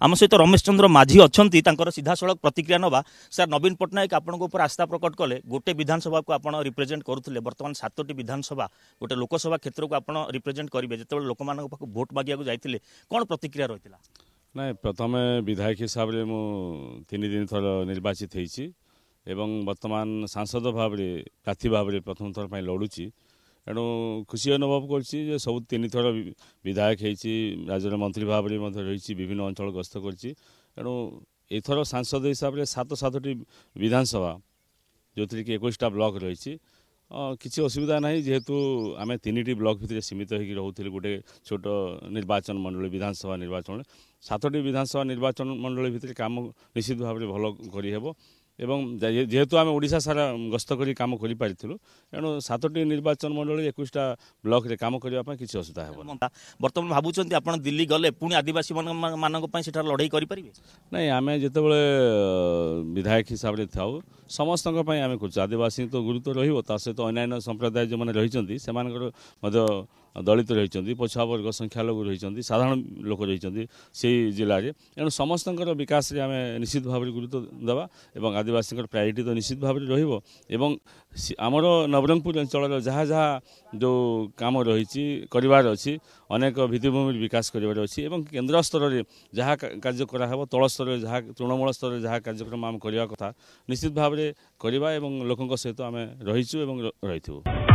आम सहित रमेश चंद्र माझी अच्छा सीधासख प्रतिक्रिया नवा सर नवीन पट्टनायक आपन ऊपर आस्था प्रकट कले गोटे विधानसभा को आप रिप्रेजेंट करुले बर्तमान 7टी विधानसभा गोटे लोकसभा क्षेत्र को आप रिप्रेजेंट करेंगे जो लोक भोट मागिया जाते कौन प्रतिक्रिया रही है? ना प्रथम विधायक हिसाब से मुझे 3 दिन थर निर्वाचित होती वर्तमान सांसद भाव प्रार्थी भाव में प्रथम थर पर लड़ुची एणु खुशी अनुभव कर सब 3 थर विधायक राज्य मंत्री भाव में रही विभिन्न अंचल गस्त करणु एथर सांसद हिसाब से 7टी विधानसभा जो थी कि 21टा ब्लॉक रही किसी असुविधा ना जेहेतु आम 3टी ब्लॉक भितर सीमित होकर रोले गोटे छोट निर्वाचन मंडली विधानसभा निर्वाचन 7टी विधानसभा निर्वाचन मंडली भितर काम निश्चित भाव में भल कर जेहेतु आम ओडिशा सारा गस्त कर कम कर एणु 7टी निर्वाचन मंडली 21टा ब्लॉक रे काम करने किसी असुविधा हे बर्तमान भावुं आप दिल्ली गले पुणी आदिवासी मान लड़ाई करेंगे ना आम जो विधायक हिसाब से था समस्त आम कर आदिवासी तो गुरुत्व रहित अन्य संप्रदाय जो मैंने रही से दलित रही पछुआ वर्ग संख्यालघु रही साधारण लोक रही से जिले में एणु समस्त विकास आम निश्चित भाव में गुरुत्व देवा और आदिवासी प्रायोरिटी तो निश्चित भाव में रमर नवरंगपुर अंचल जहाँ जहाँ जो कम रही करार अच्छी अनेक भित्तिभूमि विकास करार अच्छी केन्द्र स्तर में जहाँ कार्य कराव तल स्तर में जहाँ तृणमूल स्तर में जहाँ कार्यक्रम आम करवा कथा निश्चित भाव में करवा लोकों सहित आम रहीचु रही।